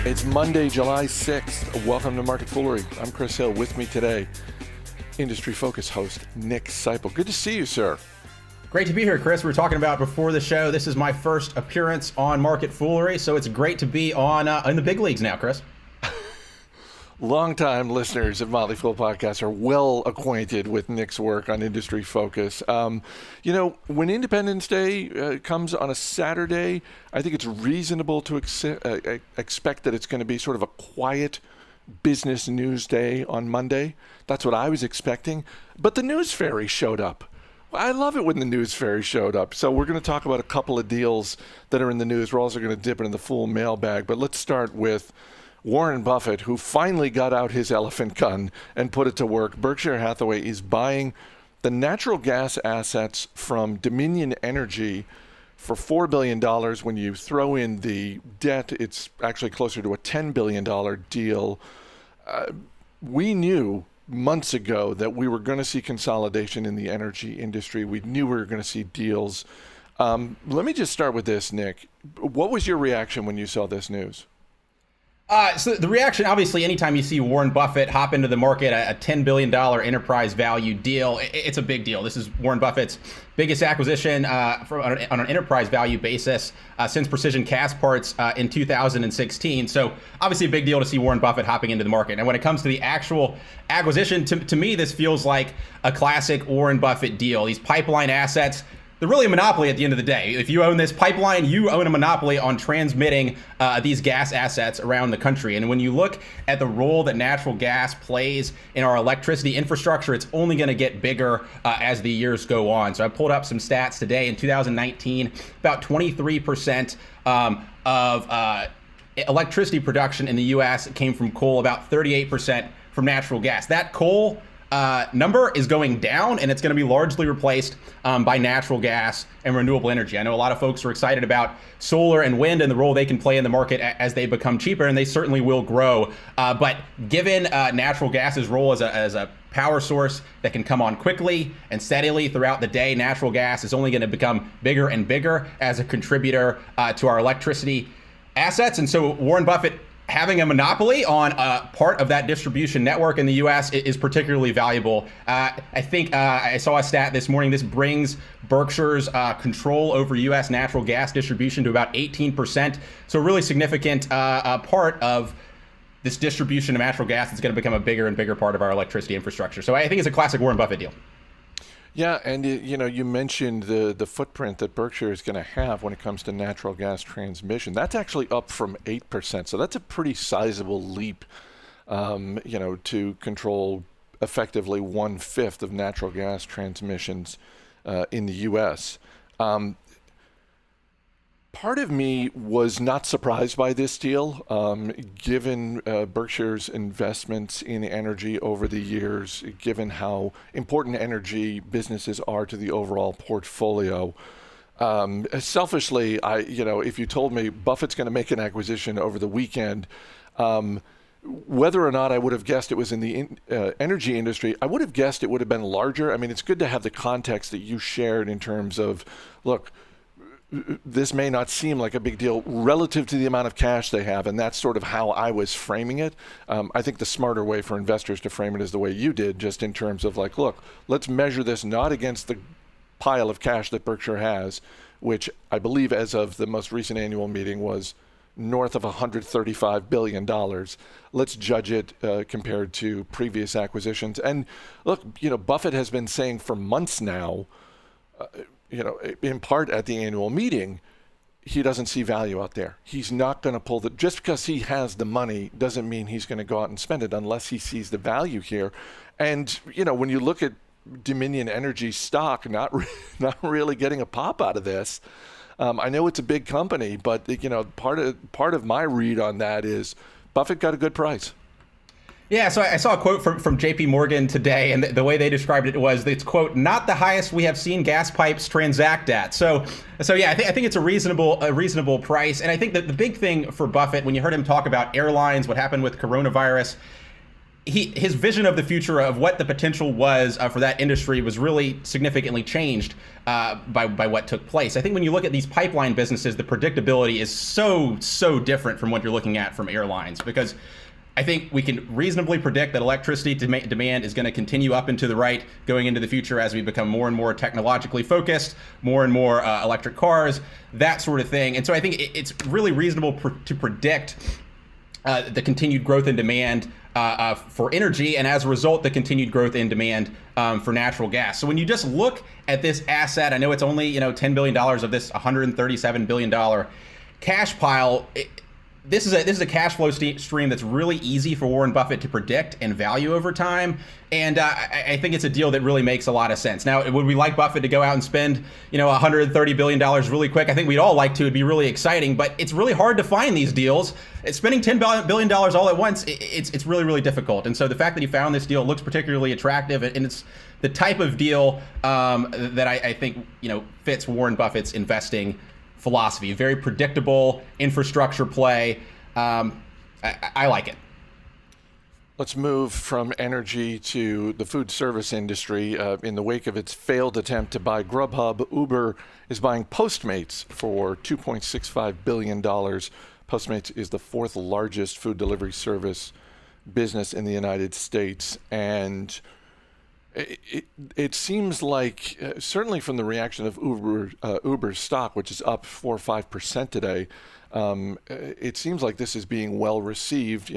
It's Monday, July 6th. Welcome to Market Foolery. I'm Chris Hill. With me today, industry focus host Nick Sciple. Good to see you, sir. Great to be here, Chris. We were talking about before the show. This is my first appearance on Market Foolery, so it's great to be on in the big leagues now, Chris. Longtime listeners of Motley Fool podcast are well acquainted with Nick's work on industry focus. When Independence Day comes on a Saturday, I think it's reasonable to expect that it's going to be sort of a quiet business news day on Monday. That's what I was expecting. But the news fairy showed up. I love it when the news fairy showed up. So we're going to talk about a couple of deals that are in the news. We're also going to dip into the full mailbag. But let's start with Warren Buffett, who finally got out his elephant gun and put it to work. Berkshire Hathaway is buying the natural gas assets from Dominion Energy for $4 billion. When you throw in the debt, it's actually closer to a $10 billion deal. We knew months ago that we were going to see consolidation in the energy industry. We knew we were going to see deals. Let me just start with this, Nick. What was your reaction when you saw this news? So the reaction, obviously, anytime you see Warren Buffett hop into the market, a $10 billion enterprise value deal, it's a big deal. This is Warren Buffett's biggest acquisition on an enterprise value basis since Precision Castparts in 2016. So obviously a big deal to see Warren Buffett hopping into the market. And when it comes to the actual acquisition, to me, this feels like a classic Warren Buffett deal. These pipeline assets, they're really a monopoly at the end of the day. If you own this pipeline, you own a monopoly on transmitting these gas assets around the country. And when you look at the role that natural gas plays in our electricity infrastructure, it's only going to get bigger as the years go on. So I pulled up some stats today. In 2019, about 23% of electricity production in the U.S. came from coal, about 38% from natural gas. That coal number is going down, and it's going to be largely replaced by natural gas and renewable energy. I know a lot of folks are excited about solar and wind and the role they can play in the market as they become cheaper, and they certainly will grow. But given natural gas's role as a power source that can come on quickly and steadily throughout the day, natural gas is only going to become bigger and bigger as a contributor to our electricity assets. And so Warren Buffett having a monopoly on part of that distribution network in the U.S. is particularly valuable. I think I saw a stat this morning. This brings Berkshire's control over U.S. natural gas distribution to about 18%. So a really significant part of this distribution of natural gas is going to become a bigger and bigger part of our electricity infrastructure. So I think it's a classic Warren Buffett deal. Yeah, and you mentioned the footprint that Berkshire is going to have when it comes to natural gas transmission. That's actually up from 8%, so that's a pretty sizable leap, to control effectively 1/5 of natural gas transmissions in the U.S. Part of me was not surprised by this deal, given Berkshire's investments in energy over the years, given how important energy businesses are to the overall portfolio. Selfishly, if you told me Buffett's going to make an acquisition over the weekend, whether or not I would have guessed it was in the energy industry, I would have guessed it would have been larger. I mean, it's good to have the context that you shared in terms of, look, this may not seem like a big deal relative to the amount of cash they have, and that's sort of how I was framing it. I think the smarter way for investors to frame it is the way you did, just in terms of like, look, let's measure this not against the pile of cash that Berkshire has, which I believe as of the most recent annual meeting was north of $135 billion. Let's judge it compared to previous acquisitions. And look, Buffett has been saying for months now, in part at the annual meeting, he doesn't see value out there. He's not going to just because he has the money doesn't mean he's going to go out and spend it unless he sees the value here. And, when you look at Dominion Energy stock, not really getting a pop out of this. I know it's a big company, but, part of my read on that is Buffett got a good price. Yeah, so I saw a quote from JP Morgan today, and the way they described it was, it's, quote, not the highest we have seen gas pipes transact at. So yeah, I think it's a reasonable price. And I think that the big thing for Buffett, when you heard him talk about airlines, what happened with coronavirus, his vision of the future of what the potential was for that industry was really significantly changed by what took place. I think when you look at these pipeline businesses, the predictability is so different from what you're looking at from airlines, because I think we can reasonably predict that electricity demand is going to continue up and to the right going into the future as we become more and more technologically focused, more and more electric cars, that sort of thing. And so I think it's really reasonable to predict the continued growth in demand for energy, and as a result, the continued growth in demand for natural gas. So when you just look at this asset, I know it's only $10 billion of this $137 billion cash pile. This is a cash flow stream that's really easy for Warren Buffett to predict and value over time, and I think it's a deal that really makes a lot of sense. Now, would we like Buffett to go out and spend $130 billion really quick? I think we'd all like to. It'd be really exciting, but it's really hard to find these deals. Spending $10 billion all at once, it's really difficult. And so the fact that he found this deal looks particularly attractive, and it's the type of deal that I think fits Warren Buffett's investing philosophy. Very predictable infrastructure play. I like it. Let's move from energy to the food service industry. In the wake of its failed attempt to buy Grubhub, Uber is buying Postmates for $2.65 billion. Postmates is the fourth largest food delivery service business in the United States. And it seems like, certainly from the reaction of Uber's stock, which is up 4 or 5% today, it seems like this is being well received.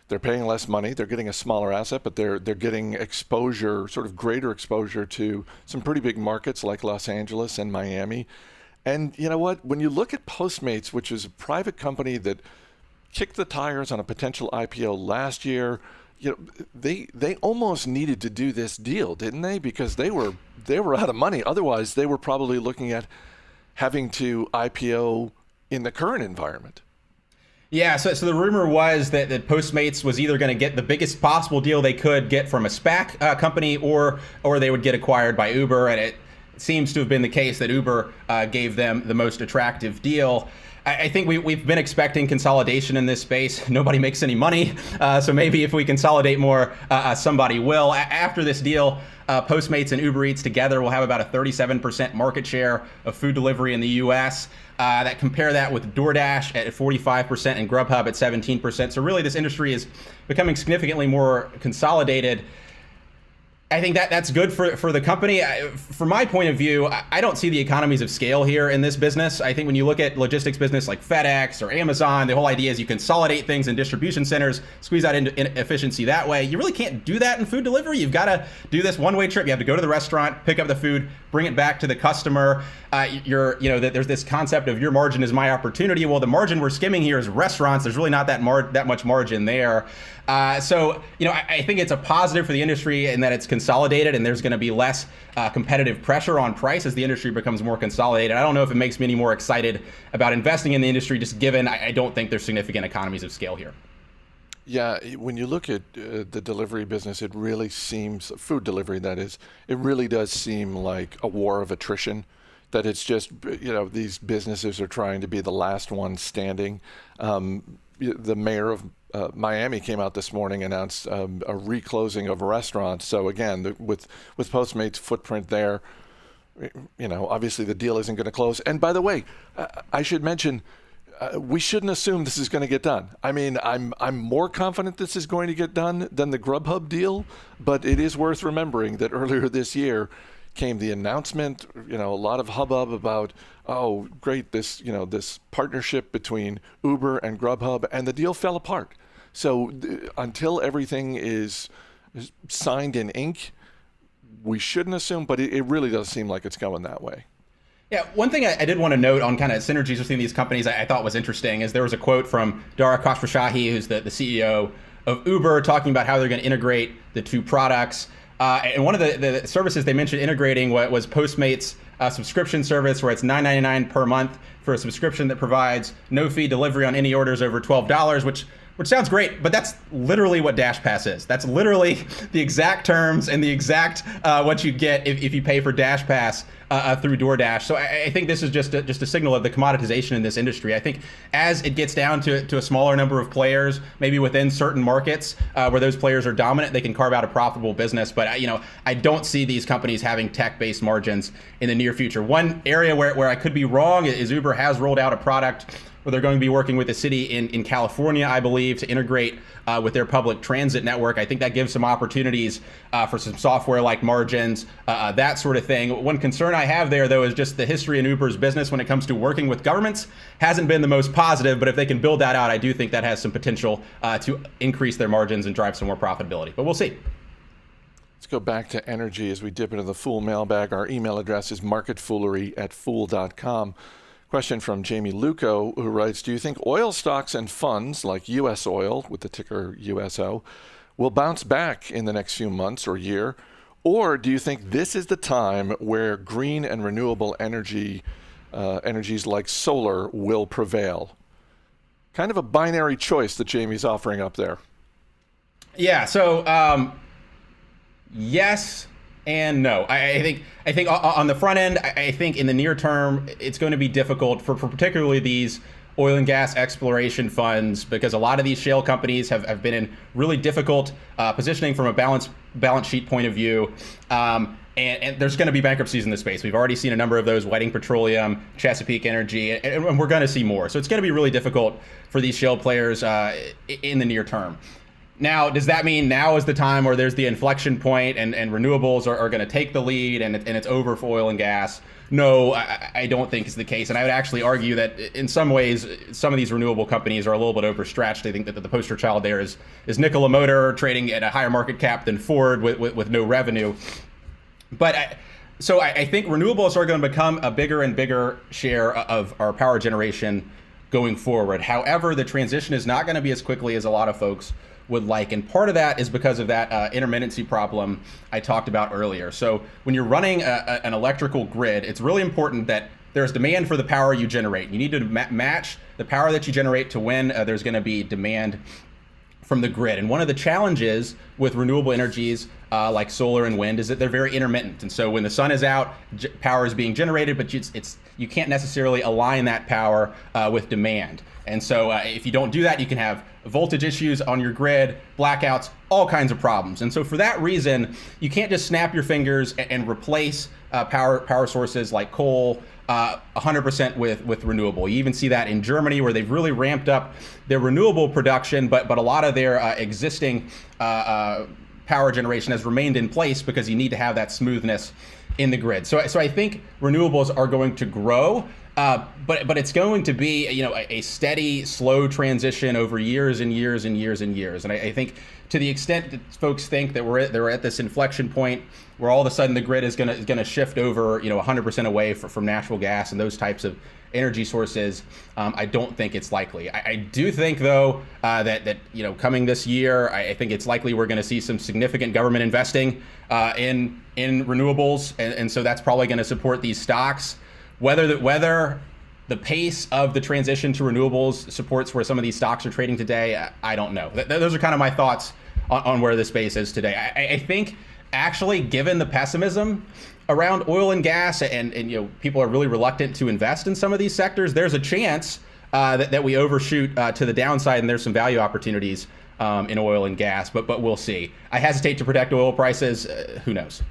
They're paying less money, they're getting a smaller asset, but they're getting exposure, sort of greater exposure to some pretty big markets like Los Angeles and Miami. And you know what? When you look at Postmates, which is a private company that kicked the tires on a potential IPO last year, they almost needed to do this deal, didn't they? Because they were out of money. Otherwise, they were probably looking at having to IPO in the current environment. Yeah, so the rumor was that Postmates was either going to get the biggest possible deal they could get from a SPAC company, or they would get acquired by Uber, and it seems to have been the case that Uber gave them the most attractive deal. I think we've been expecting consolidation in this space. Nobody makes any money, so maybe if we consolidate more, somebody will. After this deal, Postmates and Uber Eats together will have about a 37% market share of food delivery in the U.S. Compare that with DoorDash at 45% and Grubhub at 17%. So really, this industry is becoming significantly more consolidated. I think that's good for the company. From my point of view, I don't see the economies of scale here in this business. I think when you look at logistics business like FedEx or Amazon, the whole idea is you consolidate things in distribution centers, squeeze out efficiency that way. You really can't do that in food delivery. You've got to do this one-way trip. You have to go to the restaurant, pick up the food, bring it back to the customer. There's this concept of your margin is my opportunity. Well, the margin we're skimming here is restaurants. There's really not that much margin there. I think it's a positive for the industry in that it's consolidated, and there's going to be less competitive pressure on price as the industry becomes more consolidated. I don't know if it makes me any more excited about investing in the industry, just given I don't think there's significant economies of scale here. Yeah, when you look at the delivery business, it really seems, food delivery that is, it really does seem like a war of attrition. That it's just, these businesses are trying to be the last one standing. The mayor of Miami came out this morning, announced a reclosing of restaurants. So again, with Postmates' footprint there, obviously the deal isn't going to close. And by the way, I should mention, we shouldn't assume this is going to get done. I mean, I'm more confident this is going to get done than the Grubhub deal, but it is worth remembering that earlier this year came the announcement, a lot of hubbub about, oh, great, this partnership between Uber and Grubhub, and the deal fell apart. So until everything is signed in ink, we shouldn't assume, but it really does seem like it's going that way. Yeah, one thing I did want to note on kind of synergies between these companies I thought was interesting is there was a quote from Dara Khosrowshahi, who's the CEO of Uber, talking about how they're going to integrate the two products. And one of the services they mentioned integrating was Postmates' subscription service, where it's $9.99 per month for a subscription that provides no fee delivery on any orders over $12, which sounds great, but that's literally what DashPass is. That's literally the exact terms and the exact what you get if you pay for DashPass through DoorDash. So I think this is just a signal of the commoditization in this industry. I think as it gets down to a smaller number of players, maybe within certain markets where those players are dominant, they can carve out a profitable business. But I don't see these companies having tech-based margins in the near future. One area where I could be wrong is Uber has rolled out a product where they're going to be working with the city in California, I believe, to integrate with their public transit network. I think that gives some opportunities for some software-like margins, that sort of thing. One concern I have there, though, is just the history in Uber's business when it comes to working with governments hasn't been the most positive, but if they can build that out, I do think that has some potential to increase their margins and drive some more profitability. But we'll see. Let's go back to energy as we dip into the Fool mailbag. Our email address is marketfoolery@fool.com. Question from Jamie Luco, who writes, do you think oil stocks and funds like U.S. Oil, with the ticker USO, will bounce back in the next few months or year? Or do you think this is the time where green and renewable energies like solar will prevail? Kind of a binary choice that Jamie's offering up there. Yeah, so yes and no. I think on the front end, I think in the near term, it's going to be difficult for particularly these oil and gas exploration funds, because a lot of these shale companies have been in really difficult positioning from a balance sheet point of view. And there's going to be bankruptcies in the space. We've already seen a number of those: Whiting Petroleum, Chesapeake Energy, and we're going to see more. So it's going to be really difficult for these shale players in the near term. Now, does that mean now is the time where there's the inflection point and renewables are going to take the lead and it's over for oil and gas? No, I don't think is the case. And I would actually argue that in some ways, some of these renewable companies are a little bit overstretched. I think that the poster child there is Nikola Motor, trading at a higher market cap than Ford with no revenue. But I think renewables are going to become a bigger and bigger share of our power generation going forward. However, the transition is not going to be as quickly as a lot of folks would like. And part of that is because of that intermittency problem I talked about earlier. So when you're running an electrical grid, it's really important that there's demand for the power you generate. You need to match the power that you generate to when there's going to be demand from the grid. And one of the challenges with renewable energies like solar and wind is that they're very intermittent. And so when the sun is out, power is being generated, but you can't necessarily align that power with demand. And so if you don't do that, you can have voltage issues on your grid, blackouts, all kinds of problems. And so for that reason, you can't just snap your fingers and replace power sources like coal 100% with renewable. You even see that in Germany, where they've really ramped up their renewable production, but a lot of their existing power generation has remained in place because you need to have that smoothness in the grid. So I think renewables are going to grow. But it's going to be a steady, slow transition over years and years and years and years. And I think to the extent that folks think that they're at this inflection point where all of a sudden the grid is going to shift over 100% away from natural gas and those types of energy sources, I don't think it's likely. I do think, though, that coming this year, I think it's likely we're going to see some significant government investing in renewables, and so that's probably going to support these stocks. Whether the pace of the transition to renewables supports where some of these stocks are trading today, I don't know. Those are kind of my thoughts on where the space is today. I think, actually, given the pessimism around oil and gas, and people are really reluctant to invest in some of these sectors, there's a chance that we overshoot to the downside, and there's some value opportunities in oil and gas. But we'll see. I hesitate to predict oil prices. Who knows?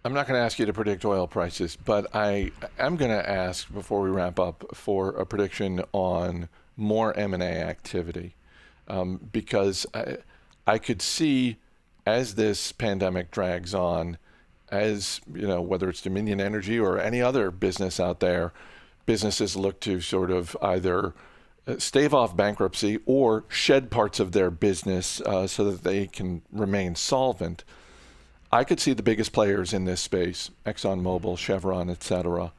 I'm not going to ask you to predict oil prices, but I am going to ask, before we wrap up, for a prediction on more M&A activity, because I could see, as this pandemic drags on, as whether it's Dominion Energy or any other business out there, businesses look to sort of either stave off bankruptcy or shed parts of their business so that they can remain solvent. I could see the biggest players in this space, ExxonMobil, Chevron, et cetera,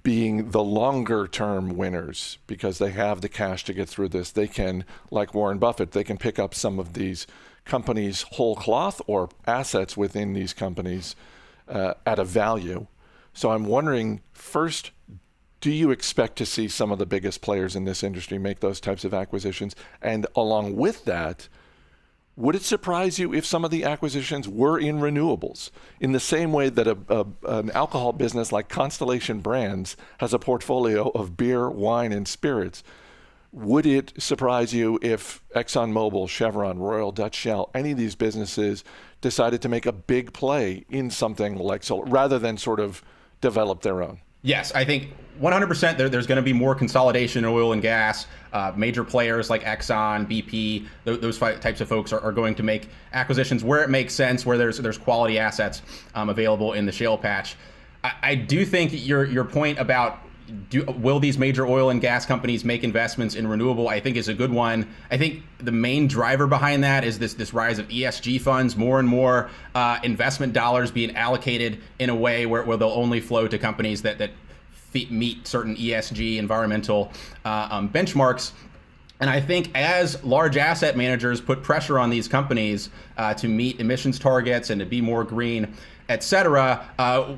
being the longer term winners because they have the cash to get through this. They can, like Warren Buffett, they can pick up some of these companies whole cloth or assets within these companies at a value. So I'm wondering, first, do you expect to see some of the biggest players in this industry make those types of acquisitions? And along with that, Would it surprise you if some of the acquisitions were in renewables? In the same way that an alcohol business like Constellation Brands has a portfolio of beer, wine, and spirits, would it surprise you if ExxonMobil, Chevron, Royal Dutch Shell, any of these businesses decided to make a big play in something like solar, rather than sort of develop their own? Yes, I think 100% there's going to be more consolidation in oil and gas. Major players like Exxon, BP, those types of folks are going to make acquisitions where it makes sense, where there's quality assets available in the shale patch. I do think your point about will these major oil and gas companies make investments in renewable, I think is a good one. I think the main driver behind that is this rise of ESG funds, more and more investment dollars being allocated in a way where they'll only flow to companies that meet certain ESG environmental benchmarks. And I think as large asset managers put pressure on these companies to meet emissions targets and to be more green, et cetera,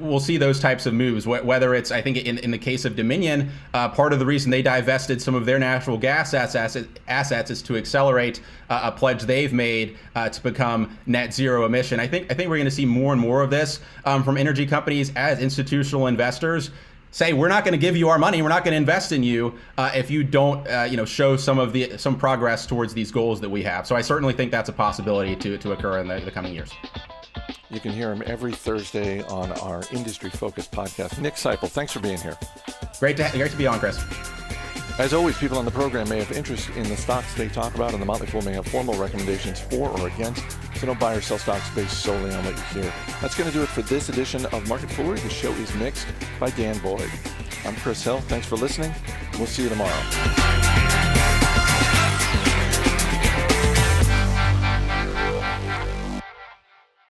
we'll see those types of moves. Whether it's, I think in the case of Dominion, part of the reason they divested some of their natural gas assets is to accelerate a pledge they've made to become net zero emission. I think we're going to see more and more of this from energy companies as institutional investors say, we're not going to give you our money, we're not going to invest in you if you don't show some progress towards these goals that we have. So I certainly think that's a possibility to occur in the coming years. You can hear him every Thursday on our industry-focused podcast. Nick Sciple, thanks for being here. Great to be on, Chris. As always, people on the program may have interest in the stocks they talk about, and the Motley Fool may have formal recommendations for or against, so don't buy or sell stocks based solely on what you hear. That's going to do it for this edition of Market Foolery. The show is mixed by Dan Boyd. I'm Chris Hill. Thanks for listening. We'll see you tomorrow.